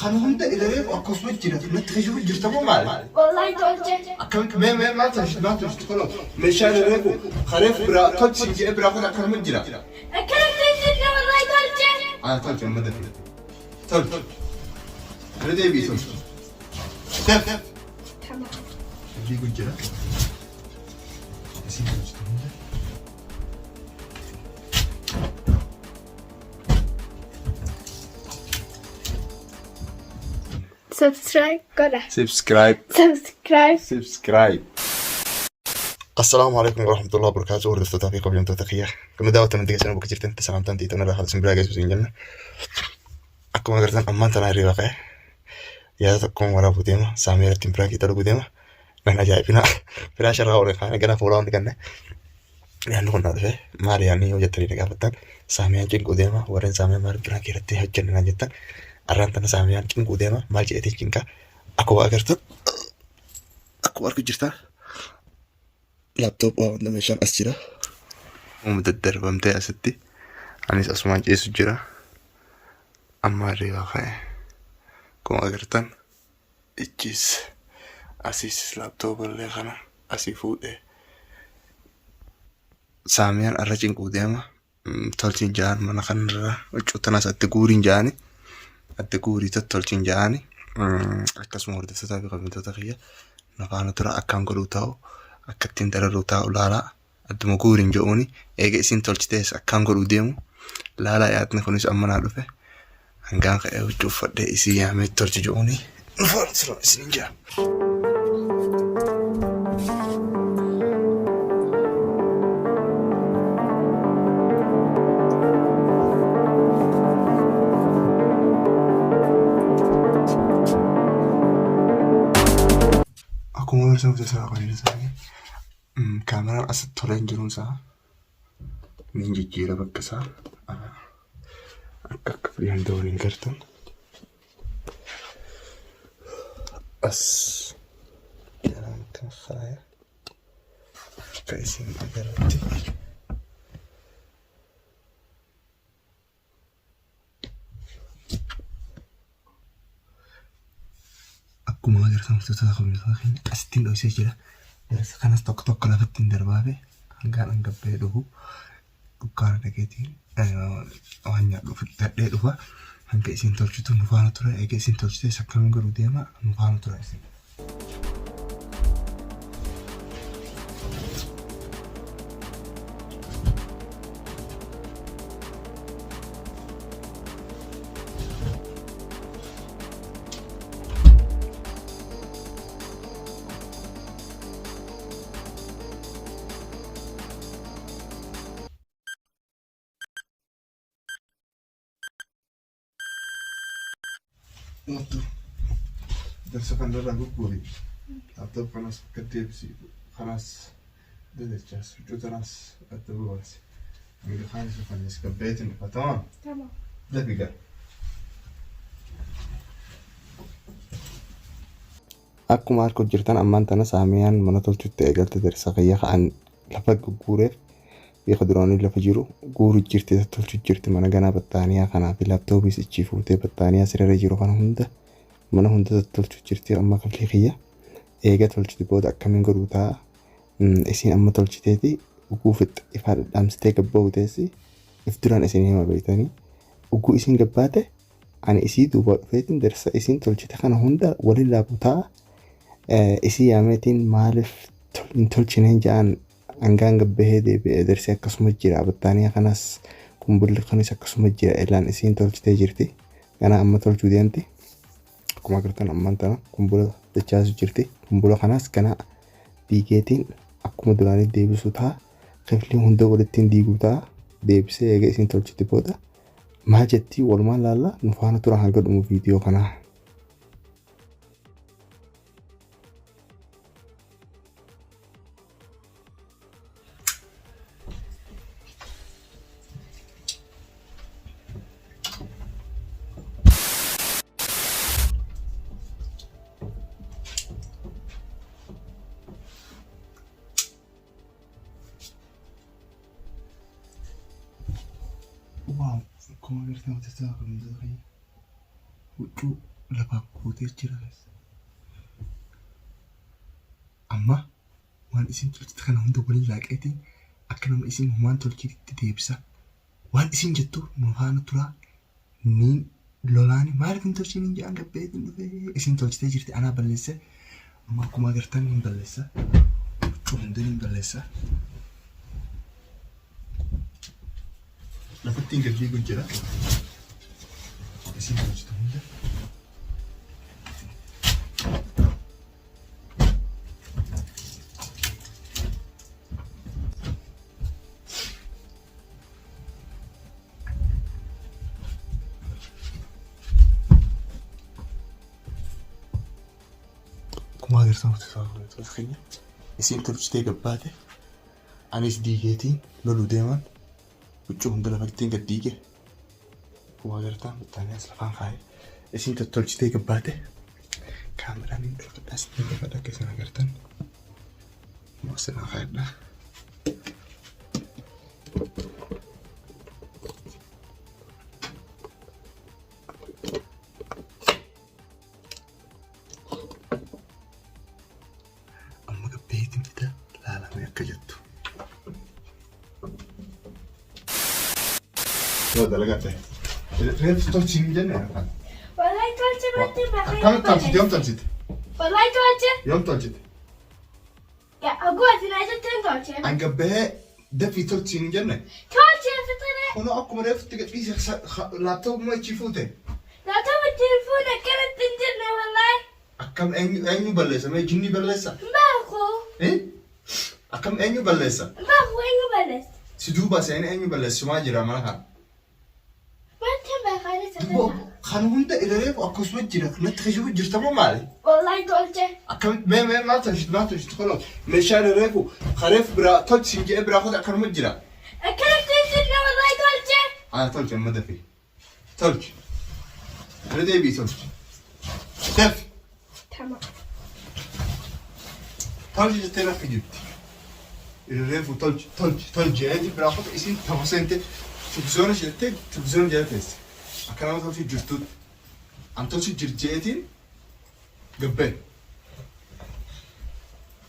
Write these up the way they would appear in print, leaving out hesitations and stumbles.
خانهم ده إذا ريب أقصد جرت ما تخشوا جرت مو مال والله توجه أكمل ما تش خلاص مشان ريبو خريف برا تلش يجي برا خذ أكمل جرا أكلت تجري والله توجه تلش ما دفي تلش ردي بيسون دف تمام اللي يقول جرا سبسكرايب كره سبسكرايب السلام عليكم ورحمة الله وبركاته. ورد في قبل أن تتخيل كنا دعوة من دقيقة سنة بكتير تنت سلام تنتي تنا راح تسمع براجع سوين جنة أكو ما قرتن أمان تنا ريواقع يا تكون ورا بوديما سامير تمبراكي تلو بوديما نحن جايبنا فلاش الغاوري خانة جنا فولان دكنا لأنه كنا ده ما يعني وجدت لي نقابتن سامير جن بوديما ورن سامير مار براكي رتي هجن نجتن أران تنا سامير جن بوديما ما جئتي جنكا أكو ما قرتن أكو أركو جرتا لابتوب oo meeshaan as jira umada darbamtay asatti anis asmaan jeesu jira amma riwaaqe kuma agartan ichis asis laptop le khana asi fuudhe saamiyan arrajin qudeema tolchin jaan mana kanra ucutana satte guurin jaani atte guuri tolchin jaani akkasuma hordoftoota fi qabamtoota kiyya nafaana tura akkaan godhuu ta'u akkattiin dararuu taa'u laalaa adduma guuriin jedhuuni eega isin tolchitees akkaan godhuu deemu laalaa yaadni kunis amma naa dhufe hangaan ka'ee huccuu uffadhee isii yaamee tolchi jedhuuni nufaan sirra isin jaa. Akkuma barsiisan kutaa kan inni kaameraan asitti tolee hin jiruun isaa niin jijjiira bakka isaa akka firiyaan dooniin gartan as jalaan kan faaya akka isin agarratti akkuma agartan kutaa kan asittiin dhoosee jira. Kanas tokko lafattiin darbaabe hangaan hangabbee dhufu dukkaana dhageetiin waan nyaadhu fudhadhee dhufa hanga isin tolchitu nufaana ture eega isin tolchitees akkamiin godhuu deema nufaana ture isin. Waktu درسkan darah guguri atau panas kedepsi panas درجة جوتراس الدبوس من الخامس الخامس كبيت تمام تمام دقيقة akkuma argaa jirtan ammaan tana saamiyaan mana tolchutti eegalte darsa qayyaa kan lafa guggureef beeka duraanii lafa jiru guuru jirti tolchu jirti mana ganaa battaaniyaa kanaa fi laaptoopiis ichi fuutee battaaniyaa sirra jiru kana hunda mana hunda tolchu jirti amma kaflee kiyya eega tolchiti booda akkamiin godhuu ta'a isin amma tolchiteeti uguufit ifaa dhadhaamsitee gabba'u teessi if duraan isin hima beeytanii uguu isin gabbaate ani isii duuba dhufeetiin darsa isin tolchite kana hunda waliin laabu ta'a isii yaameetiin maaliif tolchineen ja'an hangaan gabbahee deebi'ee darsee akkasuma jira battaaniyaa kanas kumbulli kanis akkasuma jira ilaan isiin tolchitee jirti ganaa amma tolchuu deemti akkuma agartan ammaan tana kumbula dachaasu jirti kumbula kanas ganaa diigeetiin akkuma duraanii deebisuu ta'a kifliin hunda walittiin diiguu ta'a deebisee eega isiin tolchite booda maa jettii walumaan laalla nufaana tura hanga dhumu viidiyoo kanaa. Wow, como agarramos esta comida ahí. lafaa guutee jira. Amma waan isin tolchite kana hunda waliin laaqeetiin akka nama isin waan tolchitetti deebisa. Waan isin jettu nu faana turaa ni lolaani maaliif hin tolchiniin jedhan gabbeetiin dhufee isin tolchitee jirti anaa balleesse. Amma akkuma agartan hin balleessa. Huccuu hundi hin balleessa. Lafattiin gadi gujjira. Isin tolchite hunda. Kuma agartan tolchite isin tolchitee gabbaate anis diigeetiin loluu deeman huccuu hunda lafattiin gad diige. Kuma agartan bittaanii as lafaan kaa'ee isin tolchitee gabbaate kaameraan hin dhufadhaa isin dhufadhaa akka isin agartan moosinaa kaa'edha. هذا لقيته. ريت تلتين جنة. والله تولجة بدي بخير. كم تلتين يوم تلتين؟ والله تولجة. يوم تلتين. يا أقول أنا جت تولجة. عن قبه دفي تلتين جنة. تولجة فطرة. أنا أكو مرة فتقت فيه لابتوب ما يشوفوته. لابتوب التليفون كانت تنجرنا والله. أكم أين بلسة ما يجني بلسة. باخو. إيه؟ أكم أين بلسة. باخو أين بلس. سدوبا سين أين بلسة ما جرى مالها. خانون ده إذا ريف أكو سويت جرك نتخشوا جرتمو مالي. والله تولجة. أكم ما تنشد خلاص مشان ريفو خريف برا تلت سنجي برا خد أكرم الجرا. أكلت تنجرنا والله تولجة. تلت ما دفي. تلت. ردي بي تلت. دف. تمام. تلت جتنا في جبتي. إذا ريفو تلت جادي برا خد إسين تفصيلته. تلفزيون جلتك تلفزيون جلتس أكلام تلفي جرتود أنت تلفي جرجيتين قبل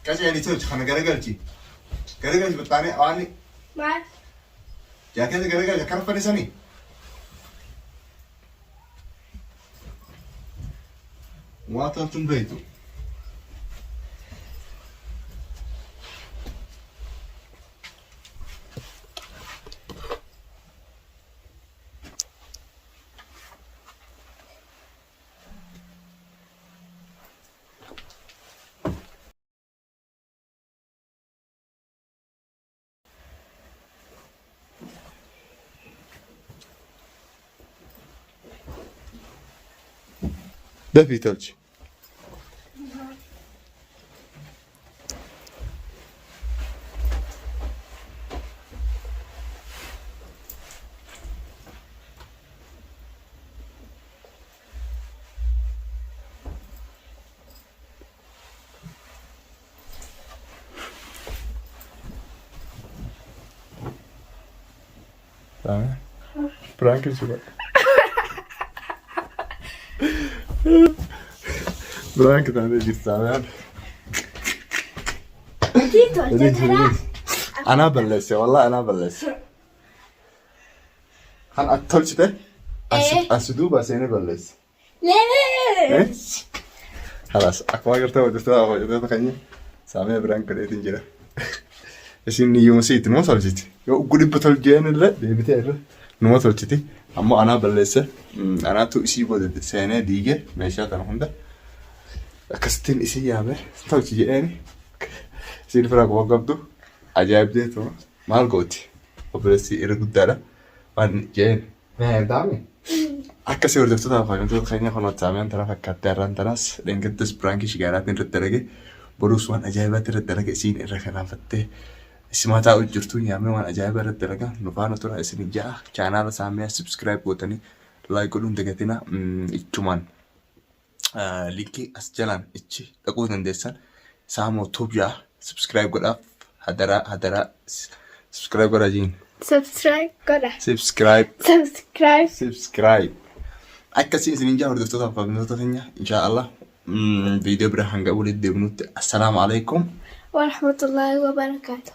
كاش يعني تلفي خنا قرقلتي بتعني أواني ما يا كذا قرقل كارف فريساني واتن بيتو ده في تلج تمام برانك شو برانك تاني جيت تمام أنا بلش والله أنا بلش هن أكتر شيء أسدو بس أنا بلش ليش خلاص أكوا قرطة ودستها وجدتها كني سامي برانك كده تنجرا إيشين يوم سيت نو صلجت يو قولي بطل جين لا بيبتير نو صلجتي أما أنا بلش أنا تو إشي بود سنة ديجة ماشي أنا هندا كستين إشي يامه صلجت جاني سير فراغ وقبضو عجائب ده تو مال قوتي وبرسي إرقد دارا وان جين ما دامي أكاسي وردفتها فاهم تو خيني خلنا تعمل ترى فكرت ترى تراس لينك تس برانكي شجارات نردرجة بروس وان عجائبات نردرجة سين إرخنا فتة اسمها تاو جرتون يامي وان عجائب نردرجة نفعنا ترى اسمي جا channel سامي سبسكرايب بوتني لايك كلهم دقتنا إتشمان لينكي أسجلان إتشي تقول ندرسان سامو توبيا سبسكرايب قرأ هدرا سبسكرايب قرأ جين سبسكرايب قرأ سبسكرايب akkasiin isin jaa hordoftoota qabnoota keenya insha Allah viidiyoo bira hanga walitti deebinutti assalamu alaikum ورحمة الله وبركاته.